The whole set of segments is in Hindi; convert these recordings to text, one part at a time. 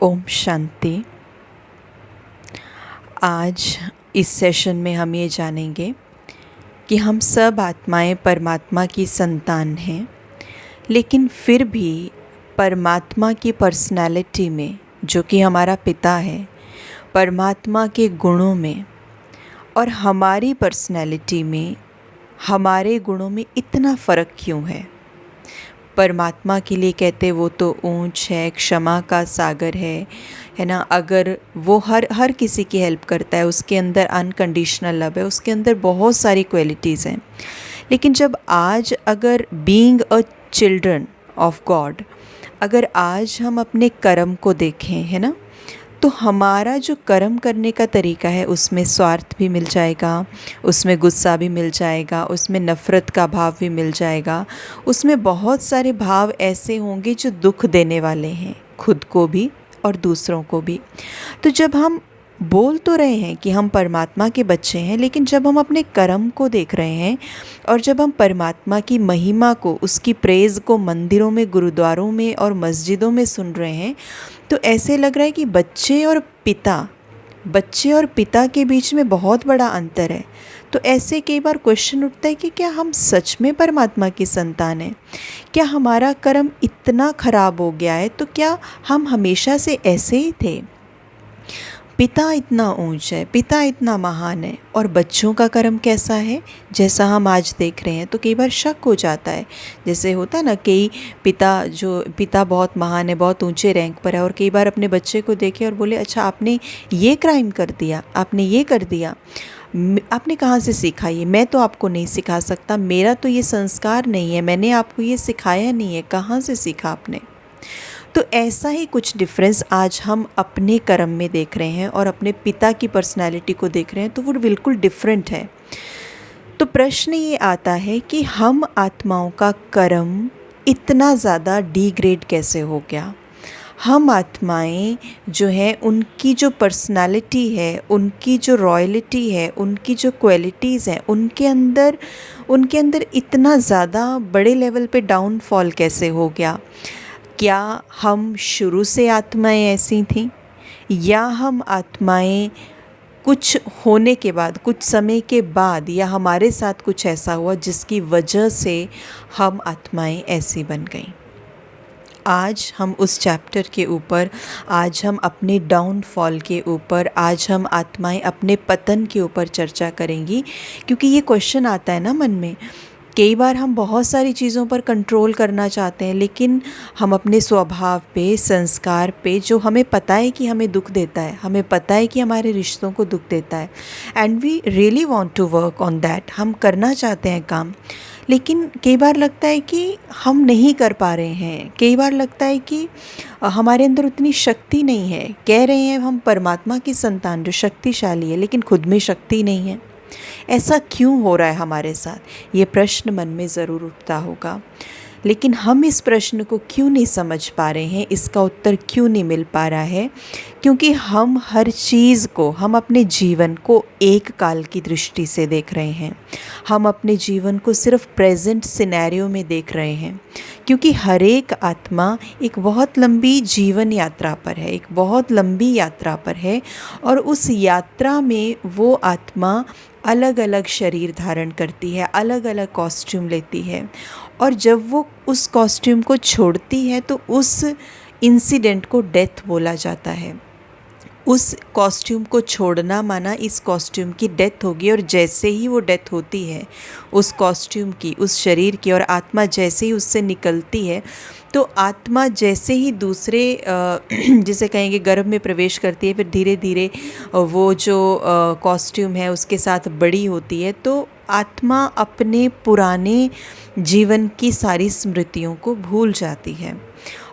ओम शांति। आज इस सेशन में हम ये जानेंगे कि हम सब आत्माएं परमात्मा की संतान हैं, लेकिन फिर भी परमात्मा की पर्सनैलिटी में, जो कि हमारा पिता है, परमात्मा के गुणों में और हमारी पर्सनैलिटी में, हमारे गुणों में इतना फ़र्क क्यों है। परमात्मा के लिए कहते वो तो ऊंच है, क्षमा का सागर है ना। अगर वो हर किसी की हेल्प करता है, उसके अंदर अनकंडीशनल लव है, उसके अंदर बहुत सारी क्वालिटीज़ हैं। लेकिन जब आज अगर being a children of God, अगर आज हम अपने कर्म को देखें, है ना, तो हमारा जो कर्म करने का तरीका है उसमें स्वार्थ भी मिल जाएगा, उसमें गुस्सा भी मिल जाएगा, उसमें नफ़रत का भाव भी मिल जाएगा, उसमें बहुत सारे भाव ऐसे होंगे जो दुख देने वाले हैं, खुद को भी और दूसरों को भी। तो जब हम बोल तो रहे हैं कि हम परमात्मा के बच्चे हैं, लेकिन जब हम अपने कर्म को देख रहे हैं और जब हम परमात्मा की महिमा को, उसकी प्रेज़ को मंदिरों में, गुरुद्वारों में और मस्जिदों में सुन रहे हैं, तो ऐसे लग रहा है कि बच्चे और पिता के बीच में बहुत बड़ा अंतर है। तो ऐसे कई बार क्वेश्चन उठता है कि क्या हम सच में परमात्मा की संतान हैं? क्या हमारा कर्म इतना ख़राब हो गया है? तो क्या हम हमेशा से ऐसे ही थे? पिता इतना ऊंच है, पिता इतना महान है, और बच्चों का कर्म कैसा है जैसा हम आज देख रहे हैं। तो कई बार शक हो जाता है, जैसे होता है ना, कई पिता बहुत महान है, बहुत ऊंचे रैंक पर है, और कई बार अपने बच्चे को देखे और बोले, अच्छा आपने ये क्राइम कर दिया, आपने ये कर दिया, आपने कहाँ से सीखा ये? मैं तो आपको नहीं सिखा सकता, मेरा तो ये संस्कार नहीं है, मैंने आपको ये सिखाया नहीं है, कहाँ से सीखा आपने? तो ऐसा ही कुछ डिफरेंस आज हम अपने कर्म में देख रहे हैं और अपने पिता की पर्सनालिटी को देख रहे हैं, तो वो बिल्कुल डिफरेंट है। तो प्रश्न ये आता है कि हम आत्माओं का कर्म इतना ज़्यादा डिग्रेड कैसे हो गया? हम आत्माएं जो हैं, उनकी जो पर्सनालिटी है, उनकी जो रॉयल्टी है, उनकी जो क्वालिटीज़ हैं, उनके अंदर इतना ज़्यादा बड़े लेवल पे डाउनफॉल कैसे हो गया? क्या हम शुरू से आत्माएं ऐसी थीं, या हम आत्माएं कुछ होने के बाद, कुछ समय के बाद, या हमारे साथ कुछ ऐसा हुआ जिसकी वजह से हम आत्माएं ऐसी बन गईं? आज हम उस चैप्टर के ऊपर, आज हम अपने डाउनफॉल के ऊपर, आज हम आत्माएं अपने पतन के ऊपर चर्चा करेंगी। क्योंकि ये क्वेश्चन आता है ना मन में, कई बार हम बहुत सारी चीज़ों पर कंट्रोल करना चाहते हैं, लेकिन हम अपने स्वभाव पे, संस्कार पे, जो हमें पता है कि हमें दुख देता है, हमें पता है कि हमारे रिश्तों को दुख देता है, and we really want to work on that, हम करना चाहते हैं काम, लेकिन कई बार लगता है कि हम नहीं कर पा रहे हैं। कई बार लगता है कि हमारे अंदर उतनी शक्ति नहीं है। कह रहे हैं हम परमात्मा की संतान जो शक्तिशाली है, लेकिन खुद में शक्ति नहीं है। ऐसा क्यों हो रहा है हमारे साथ? ये प्रश्न मन में ज़रूर उठता होगा, लेकिन हम इस प्रश्न को क्यों नहीं समझ पा रहे हैं, इसका उत्तर क्यों नहीं मिल पा रहा है? क्योंकि हम हर चीज़ को, हम अपने जीवन को एक काल की दृष्टि से देख रहे हैं। हम अपने जीवन को सिर्फ प्रेजेंट सिनेरियो में देख रहे हैं, क्योंकि हर एक आत्मा एक बहुत लंबी जीवन यात्रा पर है, एक बहुत लंबी यात्रा पर है, और उस यात्रा में वो आत्मा अलग अलग शरीर धारण करती है, अलग अलग कॉस्ट्यूम लेती है, और जब वो उस कॉस्ट्यूम को छोड़ती है तो उस इंसिडेंट को डेथ बोला जाता है। उस कॉस्ट्यूम को छोड़ना माना इस कॉस्ट्यूम की डेथ होगी, और जैसे ही वो डेथ होती है उस कॉस्ट्यूम की, उस शरीर की, और आत्मा जैसे ही उससे निकलती है, तो आत्मा जैसे ही दूसरे जिसे कहेंगे गर्भ में प्रवेश करती है, फिर धीरे धीरे वो जो कॉस्ट्यूम है उसके साथ बड़ी होती है, तो आत्मा अपने पुराने जीवन की सारी स्मृतियों को भूल जाती है।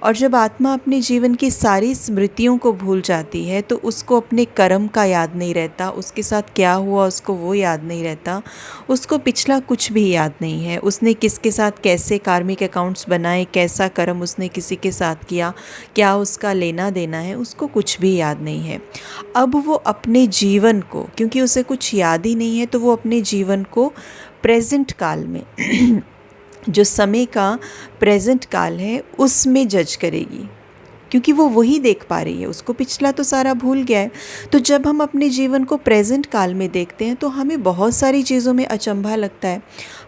और जब आत्मा अपने जीवन की सारी स्मृतियों को भूल जाती है, तो उसको अपने कर्म का याद नहीं रहता, उसके साथ क्या हुआ उसको वो याद नहीं रहता, उसको पिछला कुछ भी याद नहीं है, उसने किसके साथ कैसे कार्मिक अकाउंट्स बनाए, कैसा कर्म उसने किसी के साथ किया, क्या उसका लेना देना है, उसको कुछ भी याद नहीं है। अब वो अपने जीवन को, क्योंकि उसे कुछ याद ही नहीं है, तो वो अपने जीवन को प्रेजेंट काल में जो समय का प्रेजेंट काल है उसमें जज करेगी। क्योंकि वो वही देख पा रही है, उसको पिछला तो सारा भूल गया है। तो जब हम अपने जीवन को प्रेजेंट काल में देखते हैं तो हमें बहुत सारी चीज़ों में अचंभा लगता है।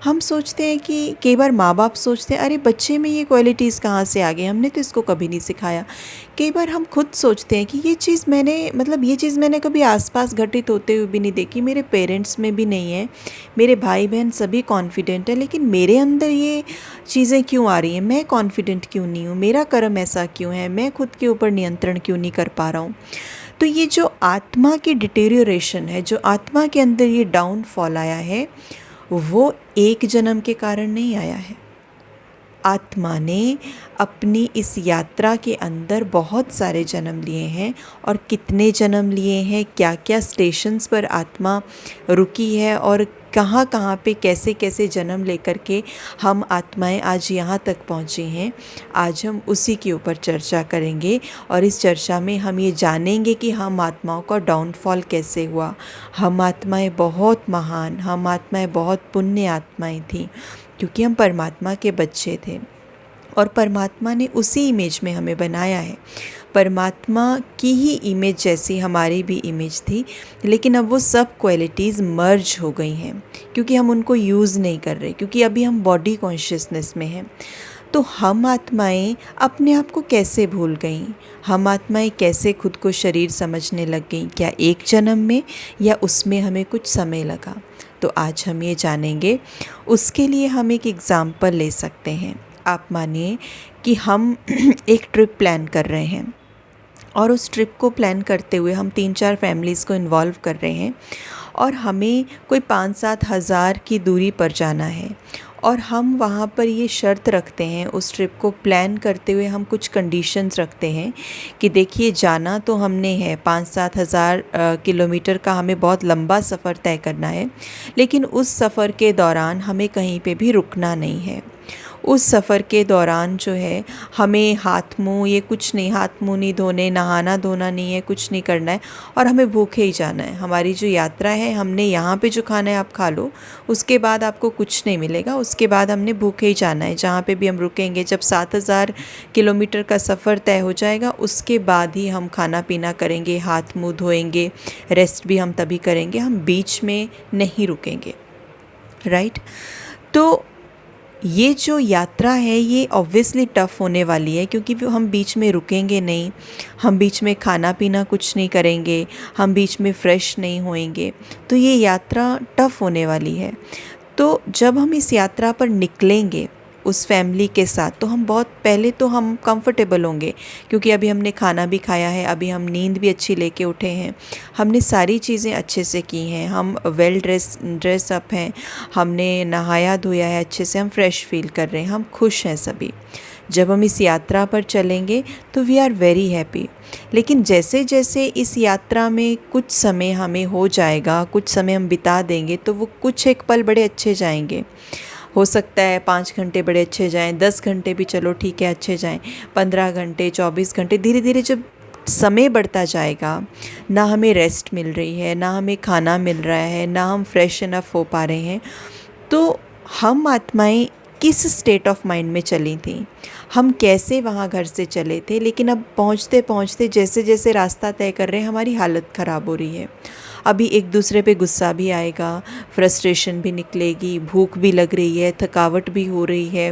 हम सोचते हैं कि कई बार माँ बाप सोचते हैं अरे बच्चे में ये क्वालिटीज़ कहाँ से आ गई, हमने तो इसको कभी नहीं सिखाया। कई बार हम खुद सोचते हैं कि ये चीज़ मैंने कभी आसपास घटित होते हुए भी नहीं देखी, मेरे पेरेंट्स में भी नहीं है, मेरे भाई बहन सभी कॉन्फिडेंट है, लेकिन मेरे अंदर ये चीज़ें क्यों आ रही हैं, मैं कॉन्फिडेंट क्यों नहीं हूँ, मेरा कर्म ऐसा क्यों है, मैं खुद के ऊपर नियंत्रण क्यों नहीं कर पा रहा हूँ। तो ये जो आत्मा की डिटेरियोरेशन है, जो आत्मा के अंदर ये डाउनफॉल आया है, वो एक जन्म के कारण नहीं आया है। आत्मा ने अपनी इस यात्रा के अंदर बहुत सारे जन्म लिए हैं, और कितने जन्म लिए हैं, क्या क्या स्टेशंस पर आत्मा रुकी है, और कहाँ कहाँ पे कैसे कैसे जन्म लेकर के हम आत्माएं आज यहाँ तक पहुँची हैं, आज हम उसी के ऊपर चर्चा करेंगे। और इस चर्चा में हम ये जानेंगे कि हम आत्माओं का डाउनफॉल कैसे हुआ। हम आत्माएं बहुत महान, हम आत्माएं बहुत पुण्य आत्माएं थीं, क्योंकि हम परमात्मा के बच्चे थे और परमात्मा ने उसी इमेज में हमें बनाया है। परमात्मा की ही इमेज जैसी हमारी भी इमेज थी, लेकिन अब वो सब क्वालिटीज़ मर्ज हो गई हैं, क्योंकि हम उनको यूज़ नहीं कर रहे, क्योंकि अभी हम बॉडी कॉन्शियसनेस में हैं। तो हम आत्माएं अपने आप को कैसे भूल गईं, हम आत्माएं कैसे खुद को शरीर समझने लग गईं, क्या एक जन्म में या उसमें हमें कुछ समय लगा। तो आज हम ये जानेंगे। उसके लिए हम एक एग्ज़ाम्पल ले सकते हैं। आप मानिए कि हम एक ट्रिप प्लान कर रहे हैं, और उस ट्रिप को प्लान करते हुए हम 3-4 फैमिलीज़ को इन्वॉल्व कर रहे हैं, और हमें कोई 5-7 हज़ार की दूरी पर जाना है। और हम वहाँ पर ये शर्त रखते हैं, उस ट्रिप को प्लान करते हुए हम कुछ कंडीशंस रखते हैं कि देखिए जाना तो हमने है 5-7 हज़ार किलोमीटर का, हमें बहुत लंबा सफ़र तय करना है, लेकिन उस सफ़र के दौरान हमें कहीं पे भी रुकना नहीं है। उस सफ़र के दौरान जो है हमें हाथ मुँह ये कुछ नहीं, हाथ मुँह नहीं धोने, नहाना धोना नहीं है, कुछ नहीं करना है, और हमें भूखे ही जाना है। हमारी जो यात्रा है, हमने यहाँ पे जो खाना है आप खा लो, उसके बाद आपको कुछ नहीं मिलेगा, उसके बाद हमने भूखे ही जाना है। जहाँ पे भी हम रुकेंगे, जब 7,000 किलोमीटर का सफ़र तय हो जाएगा, उसके बाद ही हम खाना पीना करेंगे, हाथ मुँह धोएंगे, रेस्ट भी हम तभी करेंगे, हम बीच में नहीं रुकेंगे। राइट। तो ये जो यात्रा है ये ऑब्वियसली टफ़ होने वाली है, क्योंकि हम बीच में रुकेंगे नहीं, हम बीच में खाना पीना कुछ नहीं करेंगे, हम बीच में फ़्रेश नहीं होएंगे, तो ये यात्रा टफ़ होने वाली है। तो जब हम इस यात्रा पर निकलेंगे उस फैमिली के साथ, तो हम बहुत पहले तो हम कंफर्टेबल होंगे, क्योंकि अभी हमने खाना भी खाया है, अभी हम नींद भी अच्छी लेके उठे हैं, हमने सारी चीज़ें अच्छे से की हैं, हम वेल ड्रेस अप हैं, हमने नहाया धोया है अच्छे से, हम फ्रेश फील कर रहे हैं, हम खुश हैं सभी। जब हम इस यात्रा पर चलेंगे तो वी आर वेरी हैप्पी। लेकिन जैसे जैसे इस यात्रा में कुछ समय हमें हो जाएगा, कुछ समय हम बिता देंगे, तो वो कुछ एक पल बड़े अच्छे जाएंगे। हो सकता है 5 घंटे बड़े अच्छे जाएं, 10 घंटे भी चलो ठीक है अच्छे जाएं, 15 घंटे, 24 घंटे, धीरे धीरे जब समय बढ़ता जाएगा, ना हमें रेस्ट मिल रही है, ना हमें खाना मिल रहा है, ना हम फ्रेश इनफ हो पा रहे हैं, तो हम आत्माएं किस स्टेट ऑफ माइंड में चली थी, हम कैसे वहाँ घर से चले थे। लेकिन अब पहुँचते पहुँचते जैसे जैसे रास्ता तय कर रहे हैं, हमारी हालत ख़राब हो रही है। अभी एक दूसरे पे गुस्सा भी आएगा, फ्रस्ट्रेशन भी निकलेगी, भूख भी लग रही है, थकावट भी हो रही है,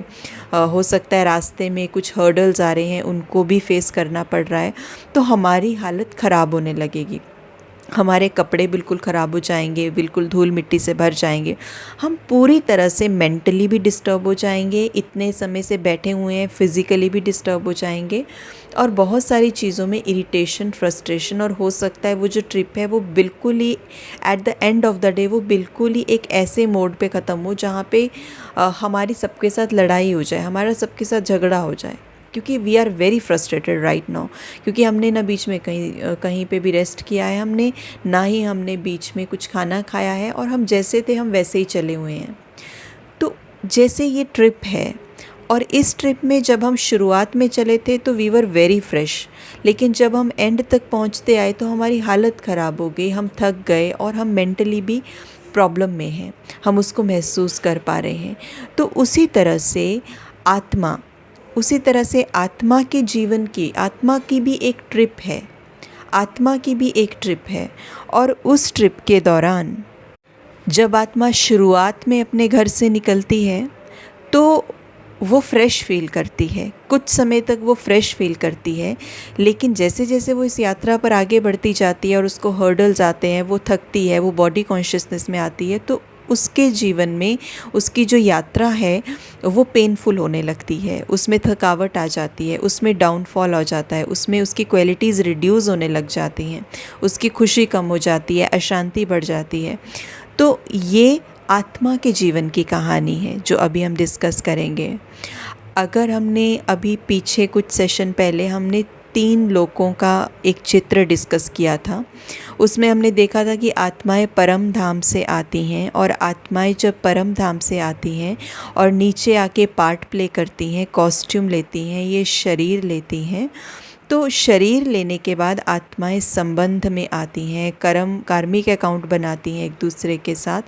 हो सकता है रास्ते में कुछ हर्डल्स आ रहे हैं, उनको भी फेस करना पड़ रहा है, तो हमारी हालत ख़राब होने लगेगी। हमारे कपड़े बिल्कुल ख़राब हो जाएंगे, बिल्कुल धूल मिट्टी से भर जाएंगे, हम पूरी तरह से मेंटली भी डिस्टर्ब हो जाएंगे, इतने समय से बैठे हुए हैं फिज़िकली भी डिस्टर्ब हो जाएंगे, और बहुत सारी चीज़ों में इरिटेशन, फ्रस्ट्रेशन, और हो सकता है वो जो ट्रिप है वो बिल्कुल ही at the end of the day वो बिल्कुल ही एक ऐसे मोड पे ख़त्म हो जहाँ पे हमारी सबके साथ लड़ाई हो जाए, हमारा सबके साथ झगड़ा हो जाए, क्योंकि we are very frustrated right now, क्योंकि हमने ना बीच में कहीं पे भी रेस्ट किया है, हमने ना ही हमने बीच में कुछ खाना खाया है, और हम जैसे थे हम वैसे ही चले हुए हैं। तो जैसे ये ट्रिप है, और इस ट्रिप में जब हम शुरुआत में चले थे तो वी वर वेरी फ्रेश, लेकिन जब हम एंड तक पहुंचते आए तो हमारी हालत ख़राब हो गई, हम थक गए, और हम मेंटली भी प्रॉब्लम में हैं, हम उसको महसूस कर पा रहे हैं। तो उसी तरह से आत्मा उसी तरह से आत्मा के जीवन की, आत्मा की भी एक ट्रिप है, आत्मा की भी एक ट्रिप है। और उस ट्रिप के दौरान जब आत्मा शुरुआत में अपने घर से निकलती है तो वो फ्रेश फील करती है, कुछ समय तक वो फ्रेश फील करती है। लेकिन जैसे जैसे वो इस यात्रा पर आगे बढ़ती जाती है और उसको हर्डल्स आते हैं, वो थकती है, वो बॉडी कॉन्शियसनेस में आती है, तो उसके जीवन में उसकी जो यात्रा है वो पेनफुल होने लगती है, उसमें थकावट आ जाती है, उसमें डाउनफॉल हो जाता है, उसमें उसकी क्वालिटीज़ रिड्यूस होने लग जाती हैं, उसकी खुशी कम हो जाती है, अशांति बढ़ जाती है। तो ये आत्मा के जीवन की कहानी है जो अभी हम डिस्कस करेंगे। अगर हमने अभी पीछे कुछ सेशन पहले हमने 3 लोकों का एक चित्र डिस्कस किया था, उसमें हमने देखा था कि आत्माएं परम धाम से आती हैं, और आत्माएं जब परम धाम से आती हैं और नीचे आके पार्ट प्ले करती हैं, कॉस्ट्यूम लेती हैं, ये शरीर लेती हैं, तो शरीर लेने के बाद आत्माएं संबंध में आती हैं, कार्मिक अकाउंट बनाती हैं एक दूसरे के साथ।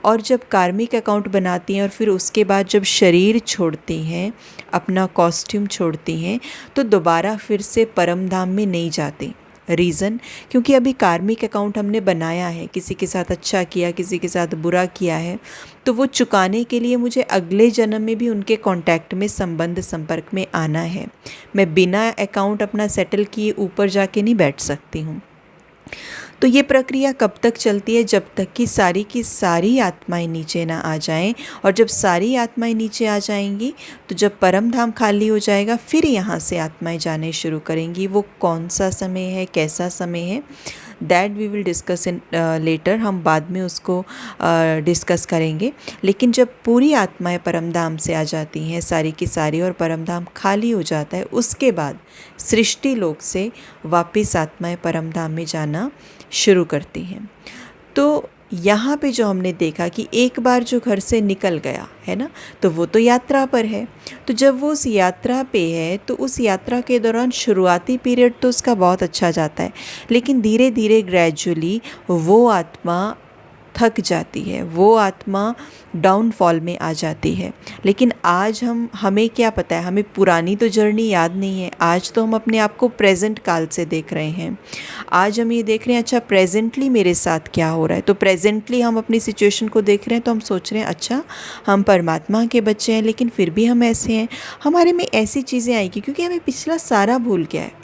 और जब कार्मिक अकाउंट बनाती हैं और फिर उसके बाद जब शरीर छोड़ती हैं, अपना कॉस्ट्यूम छोड़ती हैं, तो दोबारा फिर से परम धाम में नहीं जाती। रीज़न, क्योंकि अभी कार्मिक अकाउंट हमने बनाया है, किसी के साथ अच्छा किया, किसी के साथ बुरा किया है, तो वो चुकाने के लिए मुझे अगले जन्म में भी उनके कांटेक्ट में, संबंध संपर्क में आना है। मैं बिना अकाउंट अपना सेटल किए ऊपर जाके नहीं बैठ सकती हूँ। तो ये प्रक्रिया कब तक चलती है? जब तक कि सारी की सारी आत्माएं नीचे ना आ जाएं। और जब सारी आत्माएं नीचे आ जाएंगी तो जब परम धाम खाली हो जाएगा, फिर यहाँ से आत्माएं जाने शुरू करेंगी। वो कौन सा समय है, कैसा समय है, that we will discuss in later, हम बाद में उसको डिस्कस करेंगे। लेकिन जब पूरी आत्माएं परम धाम से आ जाती हैं, सारी की सारी, और परम धाम खाली हो जाता है, उसके बाद सृष्टि लोक से वापस आत्माएं परम धाम में जाना शुरू करती हैं। तो यहाँ पे जो हमने देखा कि एक बार जो घर से निकल गया है ना, तो वो तो यात्रा पर है। तो जब वो उस यात्रा पे है तो उस यात्रा के दौरान शुरुआती पीरियड तो उसका बहुत अच्छा जाता है, लेकिन धीरे धीरे ग्रेजुअली वो आत्मा थक जाती है, वो आत्मा डाउनफॉल में आ जाती है। लेकिन आज हमें क्या पता है, हमें पुरानी तो जर्नी याद नहीं है। आज तो हम अपने आप को प्रेजेंट काल से देख रहे हैं। आज हम ये देख रहे हैं, अच्छा प्रेजेंटली मेरे साथ क्या हो रहा है। तो प्रेजेंटली हम अपनी सिचुएशन को देख रहे हैं, तो हम सोच रहे हैं अच्छा हम परमात्मा के बच्चे हैं, लेकिन फिर भी हम ऐसे हैं। हमारे में ऐसी चीज़ें आएगी क्योंकि हमें पिछला सारा भूल गया है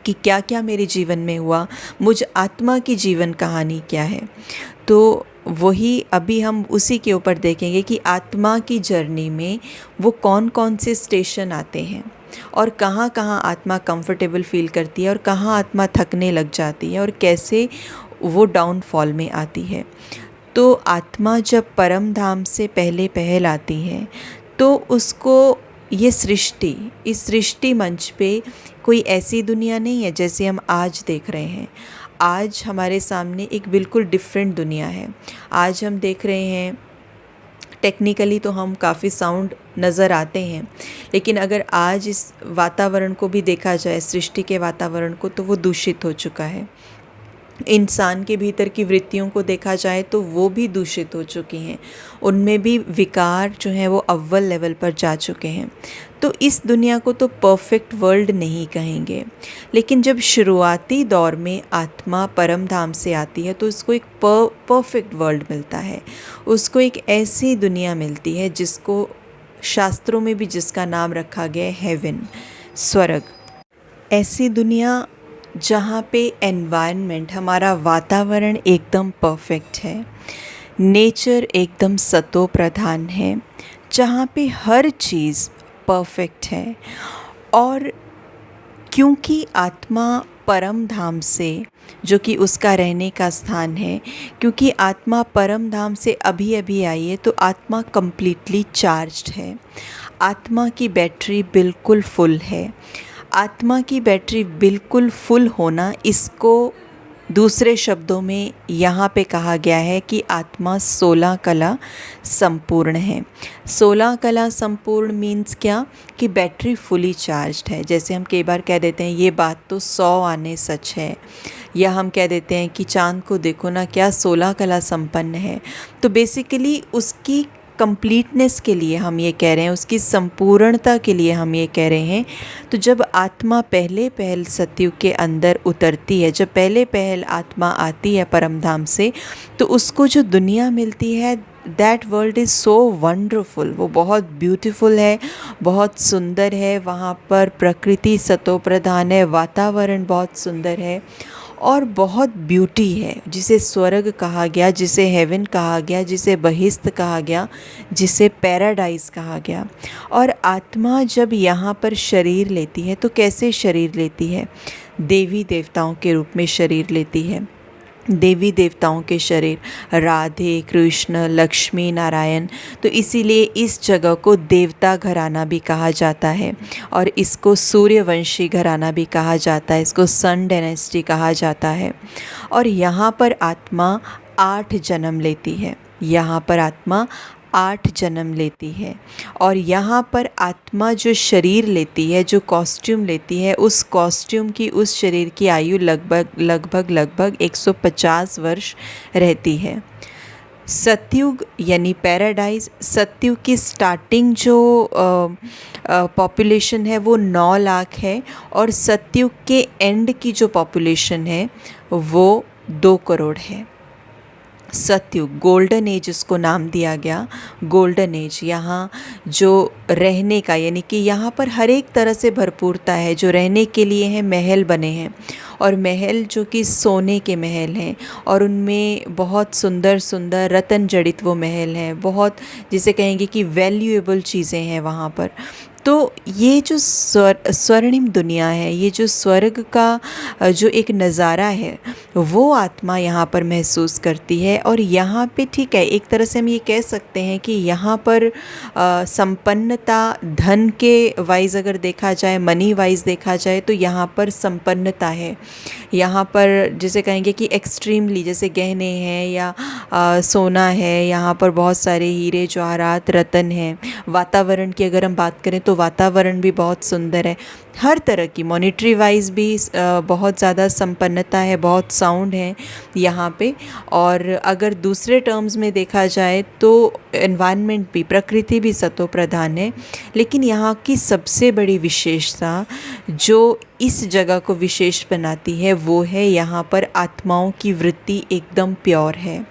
कि क्या क्या मेरे जीवन में हुआ, मुझ आत्मा की जीवन कहानी क्या है। तो वही अभी हम उसी के ऊपर देखेंगे कि आत्मा की जर्नी में वो कौन कौन से स्टेशन आते हैं, और कहाँ कहाँ आत्मा कंफर्टेबल फील करती है, और कहाँ आत्मा थकने लग जाती है, और कैसे वो डाउनफॉल में आती है। तो आत्मा जब परम धाम से पहल आती है तो उसको ये सृष्टि, इस सृष्टि मंच पे कोई ऐसी दुनिया नहीं है जैसे हम आज देख रहे हैं। आज हमारे सामने एक बिल्कुल डिफरेंट दुनिया है। आज हम देख रहे हैं, टेक्निकली तो हम काफ़ी साउंड नज़र आते हैं, लेकिन अगर आज इस वातावरण को भी देखा जाए, सृष्टि के वातावरण को, तो वो दूषित हो चुका है। इंसान के भीतर की वृत्तियों को देखा जाए तो वो भी दूषित हो चुकी हैं, उनमें भी विकार जो हैं वो अव्वल लेवल पर जा चुके हैं। तो इस दुनिया को तो परफेक्ट वर्ल्ड नहीं कहेंगे, लेकिन जब शुरुआती दौर में आत्मा परम धाम से आती है तो उसको एक परफेक्ट वर्ल्ड मिलता है, उसको एक ऐसी दुनिया मिलती है जिसको शास्त्रों में भी जिसका नाम रखा गया है हेवन, स्वर्ग। ऐसी दुनिया जहाँ पे एनवायरनमेंट, हमारा वातावरण एकदम परफेक्ट है, नेचर एकदम सतो प्रधान है, जहाँ पे हर चीज़ परफेक्ट है। और क्योंकि आत्मा परम धाम से, जो कि उसका रहने का स्थान है, क्योंकि आत्मा परम धाम से अभी अभी आई है, तो आत्मा कंप्लीटली चार्ज्ड है, आत्मा की बैटरी बिल्कुल फुल है। आत्मा की बैटरी बिल्कुल फुल होना, इसको दूसरे शब्दों में यहाँ पे कहा गया है कि आत्मा 16 कला संपूर्ण है। 16 कला संपूर्ण मीन्स क्या, कि बैटरी फुली चार्ज्ड है। जैसे हम कई बार कह देते हैं ये बात तो 100 आने सच है, या हम कह देते हैं कि चाँद को देखो ना क्या 16 कला संपन्न है। तो बेसिकली उसकी कंप्लीटनेस के लिए हम ये कह रहे हैं, उसकी संपूर्णता के लिए हम ये कह रहे हैं। तो जब आत्मा पहले पहल सतयुग के अंदर उतरती है, जब पहले पहल आत्मा आती है परमधाम से, तो उसको जो दुनिया मिलती है, that world is so wonderful, वो बहुत ब्यूटीफुल है, बहुत सुंदर है। वहाँ पर प्रकृति सतो प्रधान है, वातावरण बहुत सुंदर है और बहुत ब्यूटी है, जिसे स्वर्ग कहा गया, जिसे हेवन कहा गया, जिसे बहिश्त कहा गया, जिसे पैराडाइज कहा गया। और आत्मा जब यहाँ पर शरीर लेती है तो कैसे शरीर लेती है? देवी देवताओं के रूप में शरीर लेती है। देवी देवताओं के शरीर, राधे कृष्ण लक्ष्मी नारायण। तो इसीलिए इस जगह को देवता घराना भी कहा जाता है और इसको सूर्यवंशी घराना भी कहा जाता है, इसको सन डायनेस्टी कहा जाता है। और यहाँ पर आत्मा 8 जन्म लेती है, यहाँ पर आत्मा 8 जन्म लेती है। और यहाँ पर आत्मा जो शरीर लेती है, जो कॉस्ट्यूम लेती है, उस कॉस्ट्यूम की, उस शरीर की आयु लगभग 150 वर्ष रहती है। सतयुग यानी पैराडाइज, सतयुग की स्टार्टिंग जो पॉपुलेशन है वो 9 लाख है और सतयुग के एंड की जो पॉपुलेशन है वो 2 करोड़ है। सतयुग, गोल्डन एज उसको नाम दिया गया, गोल्डन एज। यहाँ जो रहने का, यानी कि यहाँ पर हर एक तरह से भरपूरता है। जो रहने के लिए हैं, महल बने हैं और महल जो कि सोने के महल हैं और उनमें बहुत सुंदर सुंदर रत्न जड़ित वो महल हैं, बहुत जिसे कहेंगे कि वैल्यूएबल चीज़ें हैं वहाँ पर। तो ये जो स्वर्णिम दुनिया है, ये जो स्वर्ग का जो एक नज़ारा है, वो आत्मा यहाँ पर महसूस करती है। और यहाँ पे ठीक है, एक तरह से हम ये कह सकते हैं कि यहाँ पर संपन्नता, धन के वाइज अगर देखा जाए, मनी वाइज देखा जाए, तो यहाँ पर संपन्नता है। यहाँ पर जिसे कहेंगे कि एक्सट्रीमली, जैसे गहने हैं या सोना है, यहाँ पर बहुत सारे हीरे जवाहरात रत्न हैं। वातावरण की अगर हम बात करें तो वातावरण भी बहुत सुंदर है, हर तरह की मॉनिटरी वाइज भी बहुत ज़्यादा संपन्नता है, बहुत साउंड है यहाँ पे। और अगर दूसरे टर्म्स में देखा जाए तो एनवायरनमेंट भी, प्रकृति भी सतो प्रधान है। लेकिन यहाँ की सबसे बड़ी विशेषता जो इस जगह को विशेष बनाती है वो है यहाँ पर आत्माओं की वृत्ति एकदम प्योर है।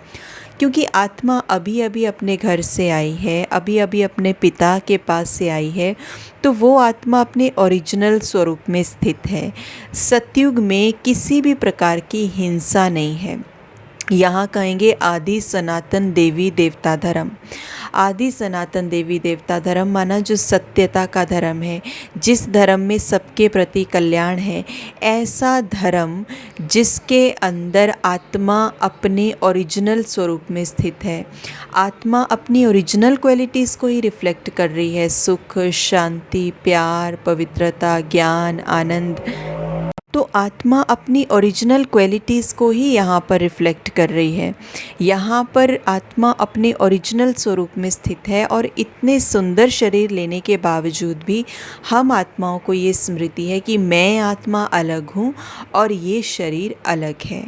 क्योंकि आत्मा अभी अभी अपने घर से आई है, अभी अभी अपने पिता के पास से आई है, तो वो आत्मा अपने ओरिजिनल स्वरूप में स्थित है। सतयुग में किसी भी प्रकार की हिंसा नहीं है। यहाँ कहेंगे आदि सनातन देवी देवता धर्म। आदि सनातन देवी देवता धर्म माना जो सत्यता का धर्म है, जिस धर्म में सबके प्रति कल्याण है, ऐसा धर्म जिसके अंदर आत्मा अपने ओरिजिनल स्वरूप में स्थित है। आत्मा अपनी ओरिजिनल क्वालिटीज़ को ही रिफ्लेक्ट कर रही है, सुख, शांति, प्यार, पवित्रता, ज्ञान, आनंद। तो आत्मा अपनी ओरिजिनल क्वालिटीज़ को ही यहाँ पर रिफ्लेक्ट कर रही है। यहाँ पर आत्मा अपने ओरिजिनल स्वरूप में स्थित है और इतने सुंदर शरीर लेने के बावजूद भी हम आत्माओं को ये स्मृति है कि मैं आत्मा अलग हूँ और ये शरीर अलग है,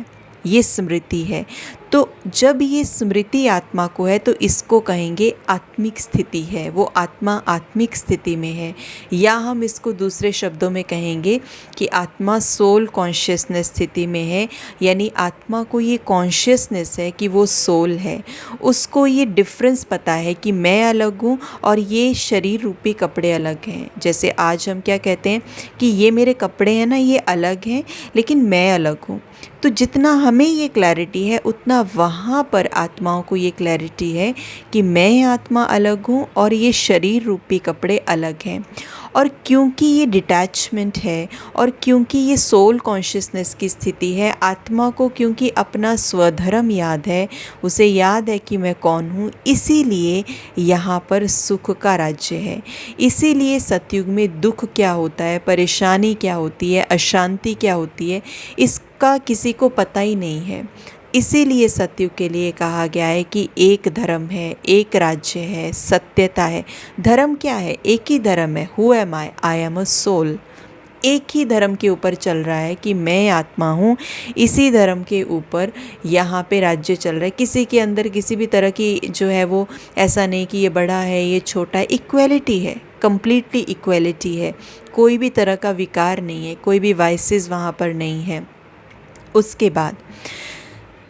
ये स्मृति है। तो जब ये स्मृति आत्मा को है तो इसको कहेंगे आत्मिक स्थिति है, वो आत्मा आत्मिक स्थिति में है। या हम इसको दूसरे शब्दों में कहेंगे कि आत्मा सोल कॉन्शियसनेस स्थिति में है, यानी आत्मा को ये कॉन्शियसनेस है कि वो सोल है। उसको ये डिफरेंस पता है कि मैं अलग हूँ और ये शरीर रूपी कपड़े अलग हैं। जैसे आज हम क्या कहते हैं कि ये मेरे कपड़े हैं ना, ये अलग हैं, लेकिन मैं अलग हूँ। तो जितना हमें ये क्लैरिटी है उतना वहाँ पर आत्माओं को ये क्लैरिटी है कि मैं आत्मा अलग हूँ और ये शरीर रूपी कपड़े अलग हैं। और क्योंकि ये डिटैचमेंट है और क्योंकि ये सोल कॉन्शियसनेस की स्थिति है, आत्मा को क्योंकि अपना स्वधर्म याद है, उसे याद है कि मैं कौन हूँ, इसीलिए यहाँ पर सुख का राज्य है। इसीलिए सतयुग में दुख क्या होता है, परेशानी क्या होती है, अशांति क्या होती है, इसका किसी को पता ही नहीं है। इसीलिए सतयुग के लिए कहा गया है कि एक धर्म है, एक राज्य है, सत्यता है। धर्म क्या है? एक ही धर्म है, who am I am a soul. एक ही धर्म के ऊपर चल रहा है कि मैं आत्मा हूँ, इसी धर्म के ऊपर यहाँ पे राज्य चल रहा है। किसी के अंदर किसी भी तरह की जो है वो ऐसा नहीं कि ये बड़ा है ये छोटा है, इक्वलिटी है, कम्प्लीटली इक्वलिटी है, कोई भी तरह का विकार नहीं है, कोई भी वाइसेस वहाँ पर नहीं है। उसके बाद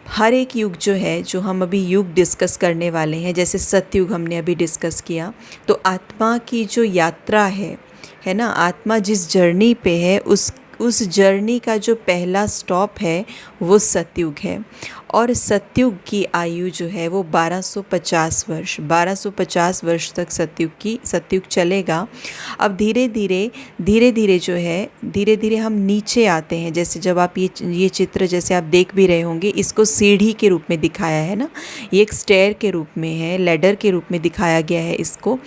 हर एक युग जो है, जो हम अभी युग डिस्कस करने वाले हैं, जैसे सतयुग हमने अभी डिस्कस किया, तो आत्मा की जो यात्रा है ना, आत्मा जिस जर्नी पे है उस जर्नी का जो पहला स्टॉप है वो सतयुग है। और सतयुग की आयु जो है वो 1250 वर्ष तक सतयुग चलेगा। अब धीरे धीरे जो है, धीरे धीरे हम नीचे आते हैं। जैसे जब आप ये चित्र जैसे आप देख भी रहे होंगे, इसको सीढ़ी के रूप में दिखाया है ना, ये एक स्टेयर के रूप में है, लैडर के रूप में दिखाया गया है इसको।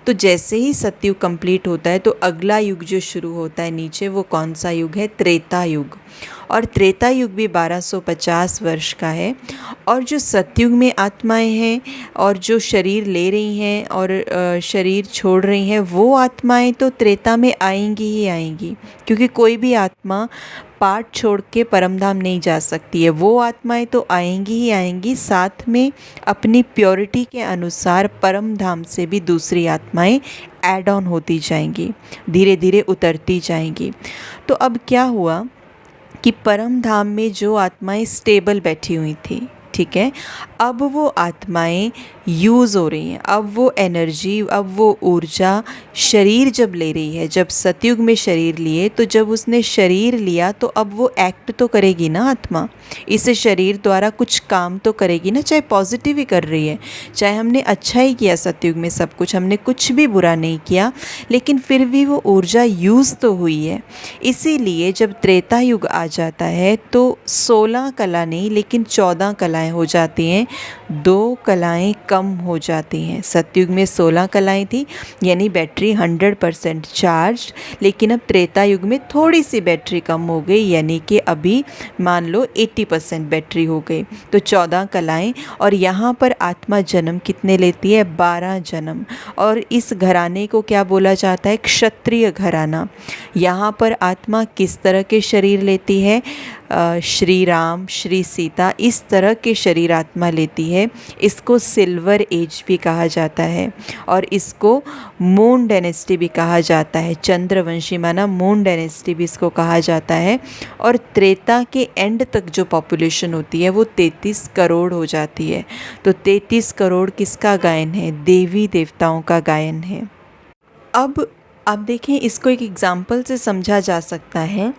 तो जैसे ही सतयुग कंप्लीट होता है तो अगला युग जो शुरू होता है नीचे, वो कौन सा युग है? त्रेता युग। और त्रेता युग भी 1250 वर्ष का है। और जो सतयुग में आत्माएं हैं और जो शरीर ले रही हैं और शरीर छोड़ रही हैं, वो आत्माएं तो त्रेता में आएंगी ही आएंगी, क्योंकि कोई भी आत्मा पार्ट छोड़ के परमधाम नहीं जा सकती है। वो आत्माएं तो आएंगी ही आएंगी, साथ में अपनी प्योरिटी के अनुसार परमधाम से भी दूसरी आत्माएं ऐड ऑन होती जाएंगी, धीरे धीरे उतरती जाएंगी। तो अब क्या हुआ कि परम धाम में जो आत्माएं स्टेबल बैठी हुई थी, ठीक है, अब वो आत्माएं यूज़ हो रही हैं। अब वो एनर्जी, अब वो ऊर्जा शरीर जब ले रही है, जब सतयुग में शरीर लिए, तो जब उसने शरीर लिया तो अब वो एक्ट तो करेगी ना आत्मा, इस शरीर द्वारा कुछ काम तो करेगी ना, चाहे पॉजिटिव ही कर रही है, चाहे हमने अच्छा ही किया सतयुग में, सब कुछ हमने कुछ भी बुरा नहीं किया, लेकिन फिर भी वो ऊर्जा यूज़ तो हुई है। इसीलिए जब त्रेता युग आ जाता है तो 16 कला नहीं लेकिन 14 कलाएँ हो जाती हैं, 2 कलाएँ कम हो जाती हैं। सतयुग में 16 कलाएँ थी, यानी बैटरी 100% चार्ज, लेकिन अब त्रेता युग में थोड़ी सी बैटरी कम हो गई, यानी कि अभी मान लो 80% बैटरी हो गई, तो 14 कलाएँ। और यहाँ पर आत्मा जन्म कितने लेती है? 12 जन्म। और इस घराने को क्या बोला जाता है? क्षत्रिय घराना। यहाँ पर आत्मा किस तरह के शरीर लेती है? श्री राम, श्री सीता, इस तरह के शरीर आत्मा लेती है। इसको सिल्वर एज भी कहा जाता है और इसको मून डायनेस्टी भी कहा जाता है। चंद्रवंशी माना मून डायनेस्टी भी इसको कहा जाता है। और त्रेता के एंड तक जो पॉपुलेशन होती है वो 33 करोड़ हो जाती है। तो 33 करोड़ किसका गायन है? देवी देवताओं का गायन है। अब आप देखें, इसको एक एग्ज़ाम्पल से समझा जा सकता है।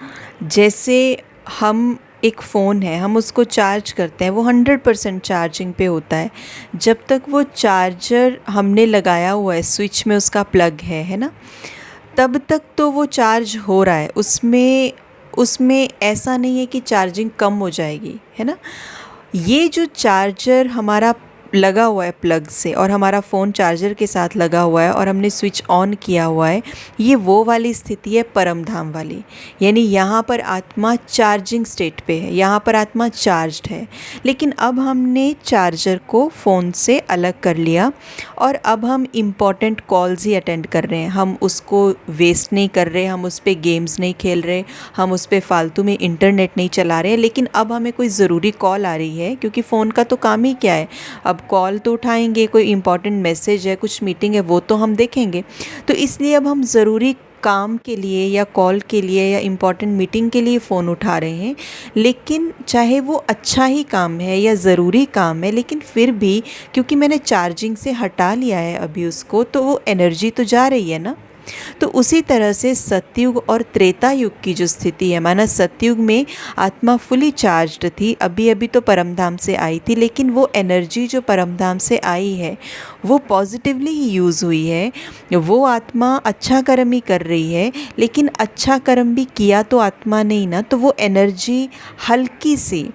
जैसे हम एक फ़ोन है, हम उसको चार्ज करते हैं, वो 100% चार्जिंग पे होता है। जब तक वो चार्जर हमने लगाया हुआ है, स्विच में उसका प्लग है ना, तब तक तो वो चार्ज हो रहा है। उसमें ऐसा नहीं है कि चार्जिंग कम हो जाएगी, है ना। ये जो चार्जर हमारा लगा हुआ है प्लग से और हमारा फ़ोन चार्जर के साथ लगा हुआ है और हमने स्विच ऑन किया हुआ है, ये वो वाली स्थिति है परम धाम वाली। यानी यहाँ पर आत्मा चार्जिंग स्टेट पे है, यहाँ पर आत्मा चार्ज्ड है। लेकिन अब हमने चार्जर को फ़ोन से अलग कर लिया और अब हम इम्पॉर्टेंट कॉल्स ही अटेंड कर रहे हैं। हम उसको वेस्ट नहीं कर रहे, हम उस पर गेम्स नहीं खेल रहे, हम उस पर फालतू में इंटरनेट नहीं चला रहे। लेकिन अब हमें कोई ज़रूरी कॉल आ रही है, क्योंकि फ़ोन का तो काम ही क्या है, अब कॉल तो उठाएंगे, कोई इंपॉर्टेंट मैसेज है, कुछ मीटिंग है, वो तो हम देखेंगे। तो इसलिए अब हम ज़रूरी काम के लिए या कॉल के लिए या इम्पॉर्टेंट मीटिंग के लिए फ़ोन उठा रहे हैं। लेकिन चाहे वो अच्छा ही काम है या ज़रूरी काम है, लेकिन फिर भी क्योंकि मैंने चार्जिंग से हटा लिया है अभी उसको, तो वो एनर्जी तो जा रही है ना। तो उसी तरह से सतयुग और त्रेता युग की जो स्थिति है, माना सतयुग में आत्मा फुली चार्ज्ड थी, अभी अभी तो परमधाम से आई थी, लेकिन वो एनर्जी जो परमधाम से आई है वो पॉजिटिवली ही यूज़ हुई है। वो आत्मा अच्छा कर्म ही कर रही है, लेकिन अच्छा कर्म भी किया तो आत्मा नहीं ना, तो वो एनर्जी हल्की सी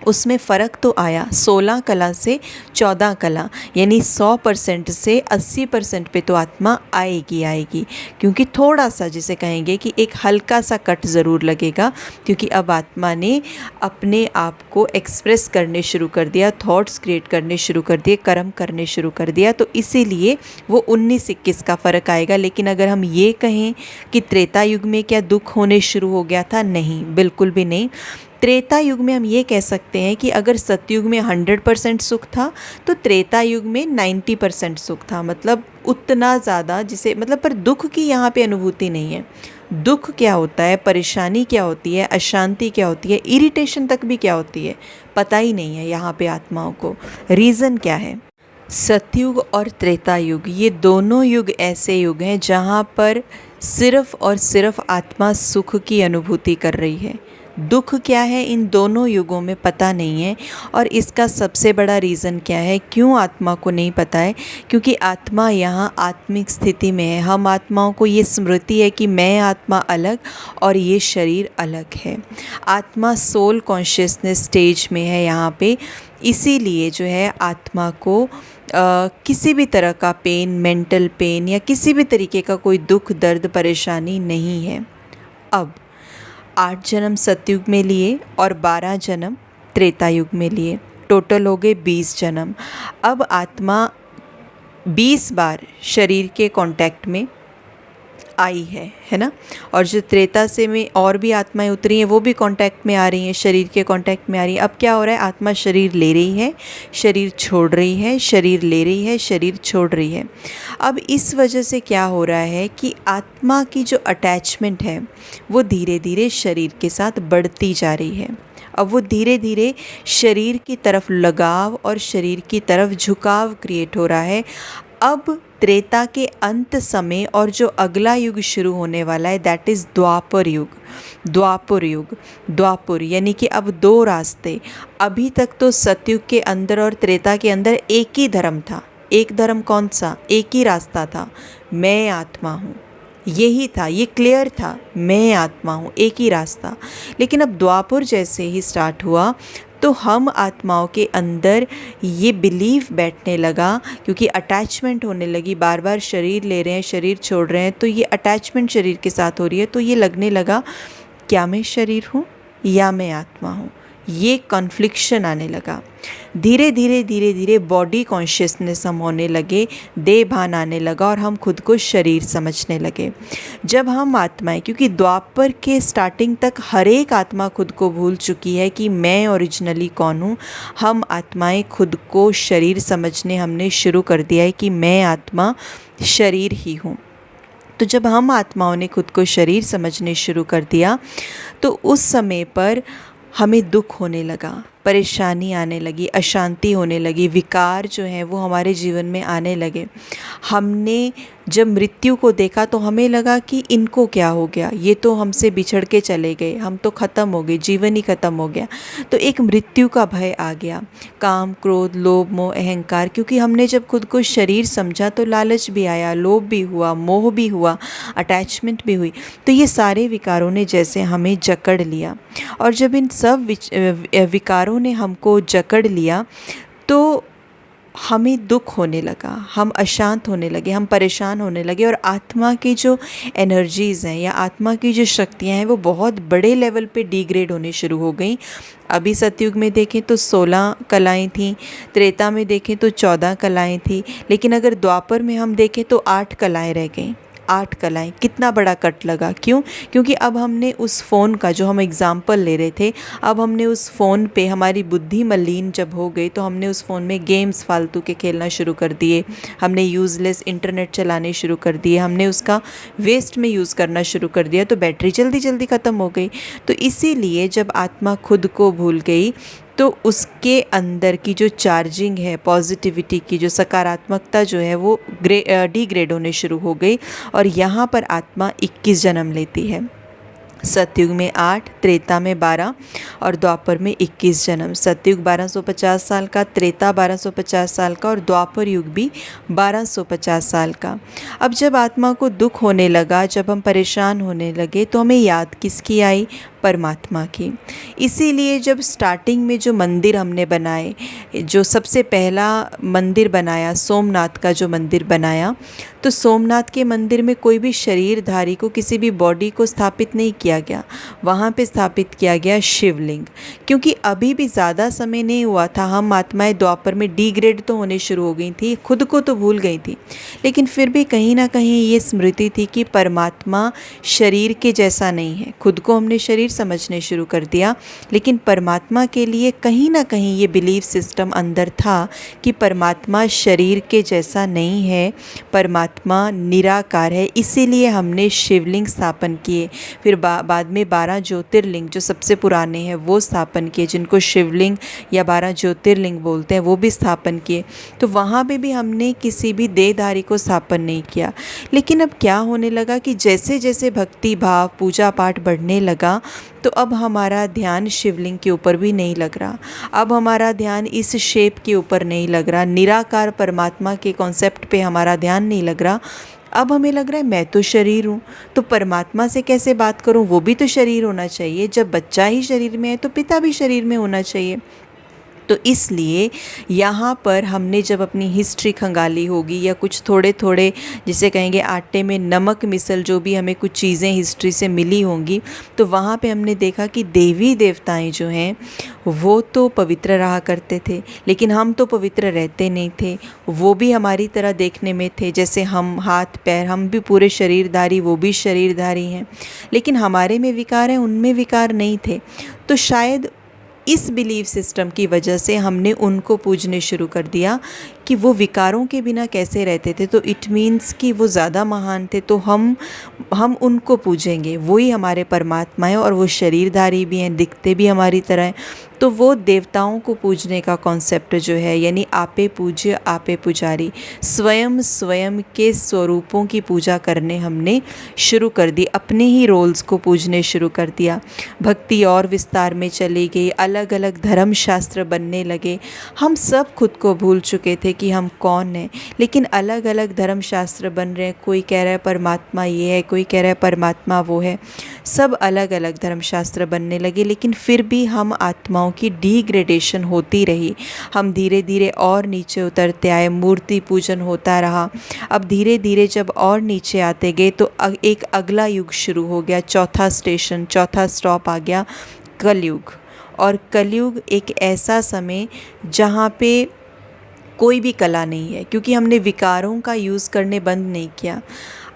उसमें फ़र्क तो आया, 16 कला से 14 कला, यानी 100% से 80% पे तो आत्मा आएगी आएगी, क्योंकि थोड़ा सा जिसे कहेंगे कि एक हल्का सा कट ज़रूर लगेगा, क्योंकि अब आत्मा ने अपने आप को एक्सप्रेस करने शुरू कर दिया, थॉट्स क्रिएट करने शुरू कर दिए, कर्म करने शुरू कर दिया, तो इसीलिए वो 19-21 का फ़र्क आएगा। लेकिन अगर हम ये कहें कि त्रेता युग में क्या दुख होने शुरू हो गया था, नहीं, बिल्कुल भी नहीं। त्रेता युग में हम ये कह सकते हैं कि अगर सतयुग में 100% सुख था तो त्रेता युग में 90% सुख था, मतलब उतना ज़्यादा जिसे मतलब, पर दुख की यहाँ पे अनुभूति नहीं है। दुख क्या होता है, परेशानी क्या होती है, अशांति क्या होती है, इरिटेशन तक भी क्या होती है, पता ही नहीं है यहाँ पे आत्माओं को। रीज़न क्या है? सतयुग और त्रेता युग, ये दोनों युग ऐसे युग हैं जहाँ पर सिर्फ़ और सिर्फ आत्मा सुख की अनुभूति कर रही है। दुख क्या है इन दोनों युगों में पता नहीं है। और इसका सबसे बड़ा रीज़न क्या है, क्यों आत्मा को नहीं पता है? क्योंकि आत्मा यहाँ आत्मिक स्थिति में है। हम आत्माओं को ये स्मृति है कि मैं आत्मा अलग और ये शरीर अलग है। आत्मा सोल कॉन्शियसनेस स्टेज में है यहाँ पे, इसीलिए जो है आत्मा को किसी भी तरह का पेन, मेंटल पेन या किसी भी तरीके का कोई दुख, दर्द, परेशानी नहीं है। अब 8 जन्म सतयुग में लिए और 12 जन्म त्रेता युग में लिए, टोटल हो गए 20 जन्म। अब आत्मा 20 बार शरीर के कांटेक्ट में आई है ना। और जो त्रेता से में और भी आत्माएं उतरी हैं वो भी कांटेक्ट में आ रही हैं, शरीर के कांटेक्ट में आ रही हैं। अब क्या हो रहा है, आत्मा शरीर ले रही है, शरीर छोड़ रही है, शरीर ले रही है, शरीर छोड़ रही है। अब इस वजह से क्या हो रहा है कि आत्मा की जो अटैचमेंट है वो धीरे धीरे शरीर के साथ बढ़ती जा रही है। अब वो धीरे धीरे शरीर की तरफ लगाव और शरीर की तरफ झुकाव क्रिएट हो रहा है। अब त्रेता के अंत समय और जो अगला युग शुरू होने वाला है, दैट इज़ द्वापर युग। द्वापर युग, द्वापर यानी कि अब 2 रास्ते। अभी तक तो सतयुग के अंदर और त्रेता के अंदर एक ही धर्म था। एक धर्म कौन सा? एक ही रास्ता था, मैं आत्मा हूँ, यही था, ये क्लियर था, मैं आत्मा हूँ, एक ही रास्ता। लेकिन अब द्वापर जैसे ही स्टार्ट हुआ तो हम आत्माओं के अंदर ये बिलीफ बैठने लगा, क्योंकि अटैचमेंट होने लगी, बार बार शरीर ले रहे हैं, शरीर छोड़ रहे हैं, तो ये अटैचमेंट शरीर के साथ हो रही है। तो ये लगने लगा, क्या मैं शरीर हूँ या मैं आत्मा हूँ? ये कॉन्फ्लिक्शन आने लगा। धीरे धीरे धीरे धीरे बॉडी कॉन्शियसनेस हम होने लगे, देह भान आने लगा और हम खुद को शरीर समझने लगे। जब हम आत्माएं, क्योंकि द्वापर के स्टार्टिंग तक हर एक आत्मा खुद को भूल चुकी है कि मैं ओरिजिनली कौन हूँ, हम आत्माएं खुद को शरीर समझने हमने शुरू कर दिया है कि मैं आत्मा शरीर ही हूँ। तो जब हम आत्माओं ने खुद को शरीर समझने शुरू कर दिया तो उस समय पर हमें दुख होने लगा, परेशानी आने लगी, अशांति होने लगी, विकार जो हैं वो हमारे जीवन में आने लगे। हमने जब मृत्यु को देखा तो हमें लगा कि इनको क्या हो गया, ये तो हमसे बिछड़ के चले गए, हम तो ख़त्म हो गए, जीवन ही ख़त्म हो गया। तो एक मृत्यु का भय आ गया, काम, क्रोध, लोभ, मोह, अहंकार, क्योंकि हमने जब खुद को शरीर समझा तो लालच भी आया, लोभ भी हुआ, मोह भी हुआ, अटैचमेंट भी हुई। तो ये सारे विकारों ने जैसे हमें जकड़ लिया, और जब इन सब विकारों ने हमको जकड़ लिया तो हमें दुख होने लगा, हम अशांत होने लगे, हम परेशान होने लगे, और आत्मा की जो एनर्जीज़ हैं या आत्मा की जो शक्तियाँ हैं वो बहुत बड़े लेवल पे डिग्रेड होने शुरू हो गई। अभी सतयुग में देखें तो 16 कलाएँ थीं, त्रेता में देखें तो 14 कलाएँ थीं, लेकिन अगर द्वापर में हम देखें तो 8 कलाएँ रह गईं। 8 कलाएँ, कितना बड़ा कट लगा। क्यों? क्योंकि अब हमने उस फ़ोन का, जो हम एग्ज़ाम्पल ले रहे थे, अब हमने उस फ़ोन पे हमारी बुद्धि मलिन जब हो गई तो हमने उस फ़ोन में गेम्स फालतू के खेलना शुरू कर दिए, हमने यूज़लेस इंटरनेट चलाने शुरू कर दिए, हमने उसका वेस्ट में यूज़ करना शुरू कर दिया, तो बैटरी जल्दी जल्दी ख़त्म हो गई। तो इसीलिए जब आत्मा खुद को भूल गई तो उसके अंदर की जो चार्जिंग है, पॉजिटिविटी की जो सकारात्मकता जो है वो डिग्रेड होने शुरू हो गई, और यहाँ पर आत्मा 21 जन्म लेती है। सतयुग में 8, त्रेता में 12 और द्वापर में 21 जन्म। सतयुग 1250 साल का, त्रेता 1250 साल का और द्वापर युग भी 1250 साल का। अब जब आत्मा को दुख होने लगा, जब हम परेशान होने लगे, तो हमें याद किसकी आई? परमात्मा की। इसीलिए जब स्टार्टिंग में जो मंदिर हमने बनाए, जो सबसे पहला मंदिर बनाया, सोमनाथ का जो मंदिर बनाया, तो सोमनाथ के मंदिर में कोई भी शरीरधारी को, किसी भी बॉडी को स्थापित नहीं किया गया। वहाँ पे स्थापित किया गया शिवलिंग, क्योंकि अभी भी ज़्यादा समय नहीं हुआ था। हम आत्माएं द्वापर में डिग्रेड तो होने शुरू हो गई थी, खुद को तो भूल गई थी, लेकिन फिर भी कहीं ना कहीं ये स्मृति थी कि परमात्मा शरीर के जैसा नहीं है। खुद को हमने शरीर समझने शुरू कर दिया, लेकिन परमात्मा के लिए कहीं ना कहीं ये बिलीफ सिस्टम अंदर था कि परमात्मा शरीर के जैसा नहीं है, परमात्मा निराकार है। इसीलिए हमने शिवलिंग स्थापन किए। फिर बाद में 12 ज्योतिर्लिंग, जो सबसे पुराने हैं, वो स्थापन किए, जिनको शिवलिंग या 12 ज्योतिर्लिंग बोलते हैं, वो भी स्थापन किए। तो वहाँ पे भी हमने किसी भी देहधारी को स्थापन नहीं किया। लेकिन अब क्या होने लगा कि जैसे जैसे भक्ति भाव, पूजा पाठ बढ़ने लगा, तो अब हमारा ध्यान शिवलिंग के ऊपर भी नहीं लग रहा। अब हमारा ध्यान इस शेप के ऊपर नहीं लग रहा, निराकार परमात्मा के कॉन्सेप्ट पे हमारा ध्यान नहीं लग रहा। अब हमें लग रहा है मैं तो शरीर हूँ, तो परमात्मा से कैसे बात करूँ? वो भी तो शरीर होना चाहिए। जब बच्चा ही शरीर में है तो पिता भी शरीर में होना चाहिए। तो इसलिए यहाँ पर हमने जब अपनी हिस्ट्री खंगाली होगी, या कुछ थोड़े थोड़े, जिसे कहेंगे आटे में नमक मिसल, जो भी हमें कुछ चीज़ें हिस्ट्री से मिली होंगी, तो वहाँ पे हमने देखा कि देवी देवताएं जो हैं वो तो पवित्र रहा करते थे, लेकिन हम तो पवित्र रहते नहीं थे। वो भी हमारी तरह देखने में थे, जैसे हम हाथ पैर, हम भी पूरे शरीरधारी, वो भी शरीरधारी हैं, लेकिन हमारे में विकार हैं, उनमें विकार नहीं थे। तो शायद इस बिलीफ सिस्टम की वजह से हमने उनको पूजने शुरू कर दिया कि वो विकारों के बिना कैसे रहते थे, तो इट मीन्स कि वो ज़्यादा महान थे, तो हम उनको पूजेंगे, वही हमारे परमात्मा हैं और वो शरीरधारी भी हैं, दिखते भी हमारी तरह हैं। तो वो देवताओं को पूजने का कॉन्सेप्ट जो है, यानी आपे पूज्य आपे पुजारी, स्वयं स्वयं के स्वरूपों की पूजा करने हमने शुरू कर दी, अपने ही रोल्स को पूजने शुरू कर दिया। भक्ति और विस्तार में चली गई, अलग अलग धर्म शास्त्र बनने लगे। हम सब खुद को भूल चुके थे कि हम कौन हैं, लेकिन अलग अलग धर्म शास्त्र बन रहे हैं। कोई कह रहा है परमात्मा ये है, कोई कह रहा है परमात्मा वो है, सब अलग अलग धर्म शास्त्र बनने लगे। लेकिन फिर भी हम आत्माओं की डिग्रेडेशन होती रही, हम धीरे धीरे और नीचे उतरते आए, मूर्ति पूजन होता रहा। अब धीरे धीरे जब और नीचे आते गए तो एक अगला युग शुरू हो गया, चौथा स्टेशन, चौथा स्टॉप आ गया कलयुग। और कलयुग एक ऐसा समय जहाँ पे कोई भी कला नहीं है, क्योंकि हमने विकारों का यूज़ करने बंद नहीं किया।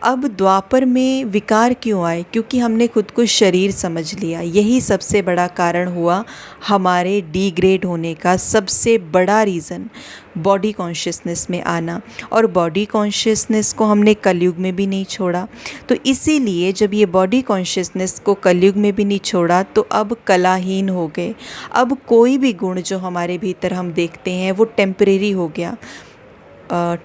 अब द्वापर में विकार क्यों आए? क्योंकि हमने खुद को शरीर समझ लिया। यही सबसे बड़ा कारण हुआ हमारे डिग्रेड होने का, सबसे बड़ा रीज़न बॉडी कॉन्शियसनेस में आना। और बॉडी कॉन्शियसनेस को हमने कलयुग में भी नहीं छोड़ा। तो इसीलिए जब ये बॉडी कॉन्शियसनेस को कलयुग में भी नहीं छोड़ा, तो अब कलाहीन हो गए। अब कोई भी गुण जो हमारे भीतर हम देखते हैं वो टेम्परेरी हो गया।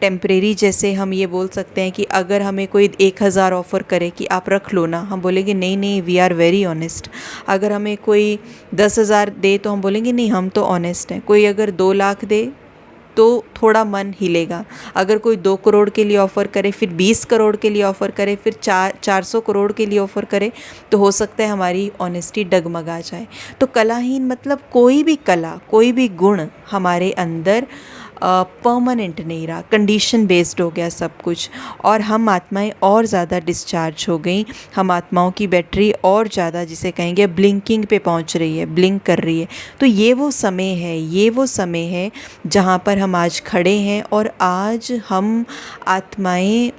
टेम्परेरी, जैसे हम ये बोल सकते हैं कि अगर हमें कोई 1000 ऑफ़र करे कि आप रख लो ना, हम बोलेंगे नहीं नहीं, वी आर वेरी ऑनेस्ट। अगर हमें कोई 10,000 दे तो हम बोलेंगे नहीं, हम तो ऑनेस्ट हैं। कोई अगर 2 लाख दे तो थोड़ा मन हिलेगा। अगर कोई 2 करोड़ के लिए ऑफ़र करे, फिर 20 करोड़ के लिए ऑफ़र करे, फिर 400 करोड़ के लिए ऑफ़र करे, तो हो सकता है हमारी ऑनेस्टी डगमगा जाए। तो कलाहीन मतलब कोई भी कला, कोई भी गुण हमारे अंदर परमानेंट नहीं रहा, कंडीशन बेस्ड हो गया सब कुछ। और हम आत्माएं और ज़्यादा डिस्चार्ज हो गई, हम आत्माओं की बैटरी और ज़्यादा, जिसे कहेंगे ब्लिंकिंग पे पहुंच रही है, ब्लिंक कर रही है। तो ये वो समय है, ये वो समय है जहाँ पर हम आज खड़े हैं। और आज हम आत्माएं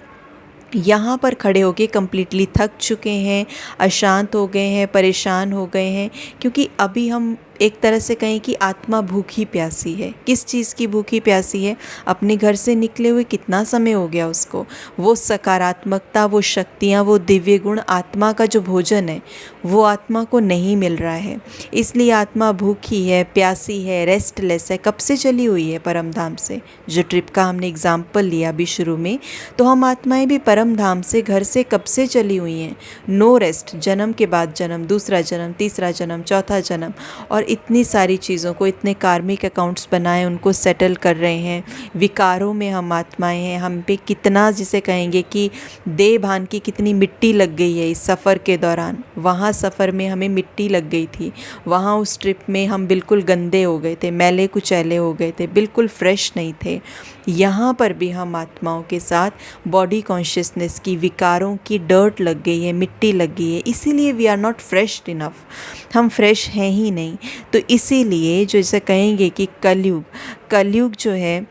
यहाँ पर खड़े होके कम्प्लीटली थक चुके हैं, अशांत हो गए हैं, परेशान हो गए हैं, क्योंकि अभी हम एक तरह से कहें कि आत्मा भूखी प्यासी है। किस चीज़ की भूखी प्यासी है? अपने घर से निकले हुए कितना समय हो गया उसको, वो सकारात्मकता, वो शक्तियाँ, वो दिव्य गुण, आत्मा का जो भोजन है वो आत्मा को नहीं मिल रहा है। इसलिए आत्मा भूखी है, प्यासी है, रेस्टलेस है। कब से चली हुई है? परम धाम से। जो ट्रिप का हमने एग्जाम्पल लिया अभी शुरू में, तो हम आत्माएं भी परम धाम से, घर से कब से चली हुई हैं। नो रेस्ट, जन्म के बाद जन्म, दूसरा जन्म, तीसरा जन्म, चौथा जन्म, और इतनी सारी चीज़ों को, इतने कार्मिक अकाउंट्स बनाए, उनको सेटल कर रहे हैं। विकारों में हम आत्माएं हैं। हम पे कितना, जिसे कहेंगे कि देह भान की कितनी मिट्टी लग गई है इस सफ़र के दौरान। वहाँ सफ़र में हमें मिट्टी लग गई थी, वहाँ उस ट्रिप में हम बिल्कुल गंदे हो गए थे, मैले कुचैले हो गए थे, बिल्कुल फ्रेश नहीं थे। यहाँ पर भी हम आत्माओं के साथ बॉडी कॉन्शियसनेस की, विकारों की डर्ट लग गई है, मिट्टी लग गई है। इसीलिए we are not fresh enough, हम फ्रेश हैं ही नहीं। तो इसीलिए जो इसे कहेंगे कि कलयुग जो है,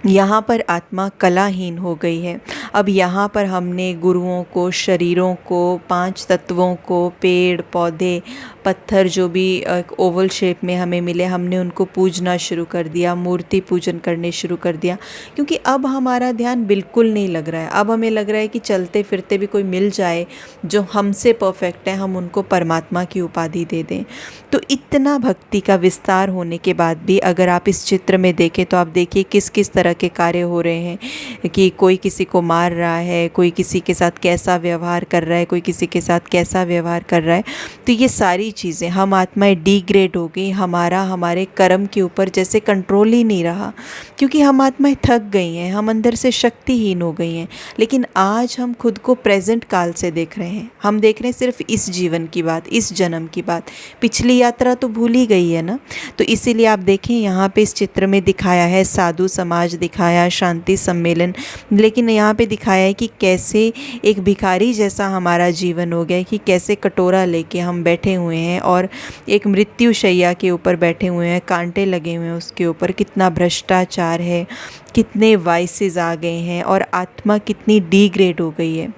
यहाँ पर आत्मा कलाहीन हो गई है। अब यहाँ पर हमने गुरुओं को, शरीरों को, 5 तत्वों को, पेड़ पौधे, पत्थर जो भी ओवल शेप में हमें मिले, हमने उनको पूजना शुरू कर दिया, मूर्ति पूजन करने शुरू कर दिया। क्योंकि अब हमारा ध्यान बिल्कुल नहीं लग रहा है। अब हमें लग रहा है कि चलते फिरते भी कोई मिल जाए जो हमसे परफेक्ट है, हम उनको परमात्मा की उपाधि दे दें। तो इतना भक्ति का विस्तार होने के बाद भी अगर आप इस चित्र में देखें तो आप देखिए किस किस तरह के कार्य हो रहे हैं, कि कोई किसी को मार रहा है, कोई किसी के साथ कैसा व्यवहार कर रहा है, कोई किसी के साथ कैसा व्यवहार कर रहा है। तो ये सारी चीज़ें, हम आत्माएं डिग्रेड हो गई, हमारे कर्म के ऊपर जैसे कंट्रोल ही नहीं रहा, क्योंकि हम आत्माएं थक गई हैं, हम अंदर से शक्तिहीन हो गई हैं। लेकिन आज हम खुद को प्रेजेंट काल से देख रहे हैं, हम देख रहे हैं सिर्फ इस जीवन की बात, इस जन्म की बात। पिछली यात्रा तो भूल ही गई है ना। तो इसीलिए आप देखें यहाँ पे इस चित्र में दिखाया है साधु समाज, दिखाया शांति सम्मेलन, लेकिन यहाँ पे दिखाया है कि कैसे एक भिखारी जैसा हमारा जीवन हो गया, कि कैसे कटोरा लेके हम बैठे हुए हैं और एक मृत्यु शैया के ऊपर बैठे हुए हैं, कांटे लगे हुए हैं उसके ऊपर। कितना भ्रष्टाचार है, कितने वाइसेस आ गए हैं, और आत्मा कितनी डिग्रेड हो गई है,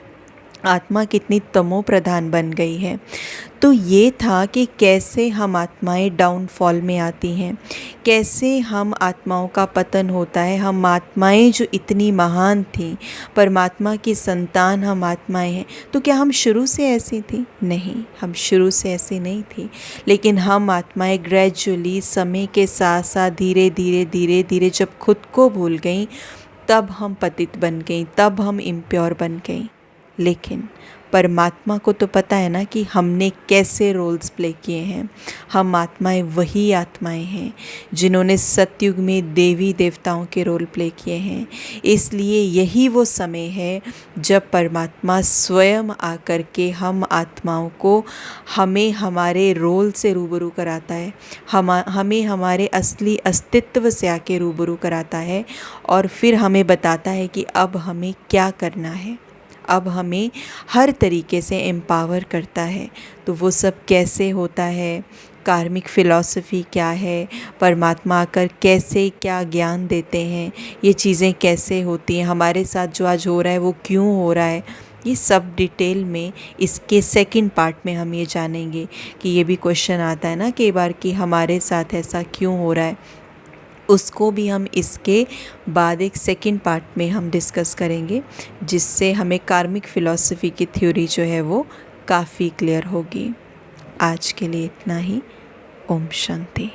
आत्मा कितनी तमो प्रधान बन गई है। तो ये था कि कैसे हम आत्माएं डाउनफॉल में आती हैं, कैसे हम आत्माओं का पतन होता है। हम आत्माएं जो इतनी महान थीं, परमात्मा की संतान हम आत्माएं हैं, तो क्या हम शुरू से ऐसी थी? नहीं, हम शुरू से ऐसी नहीं थी। लेकिन हम आत्माएं ग्रेजुअली, समय के साथ साथ, धीरे धीरे धीरे धीरे जब खुद को भूल गईं, तब हम पतित बन गईं, तब हम इम्प्योर बन गईं। लेकिन परमात्मा को तो पता है ना कि हमने कैसे रोल्स प्ले किए हैं। हम आत्माएं वही आत्माएं हैं जिन्होंने सतयुग में देवी देवताओं के रोल प्ले किए हैं। इसलिए यही वो समय है जब परमात्मा स्वयं आकर के हम आत्माओं को, हमें हमारे रोल से रूबरू कराता है, हमें हमारे असली अस्तित्व से आके रूबरू कराता है, और फिर हमें बताता है कि अब हमें क्या करना है। अब हमें हर तरीके से एम्पावर करता है। तो वो सब कैसे होता है, कार्मिक फ़िलॉसफ़ी क्या है, परमात्मा आकर कैसे क्या ज्ञान देते हैं, ये चीज़ें कैसे होती हैं, हमारे साथ जो आज हो रहा है वो क्यों हो रहा है, ये सब डिटेल में इसके सेकंड पार्ट में हम ये जानेंगे। कि ये भी क्वेश्चन आता है ना कई बार कि हमारे साथ ऐसा क्यों हो रहा है, उसको भी हम इसके बाद एक सेकंड पार्ट में हम डिस्कस करेंगे, जिससे हमें कार्मिक फ़िलॉसफ़ी की थ्योरी जो है वो काफ़ी क्लियर होगी। आज के लिए इतना ही। ओम शांति।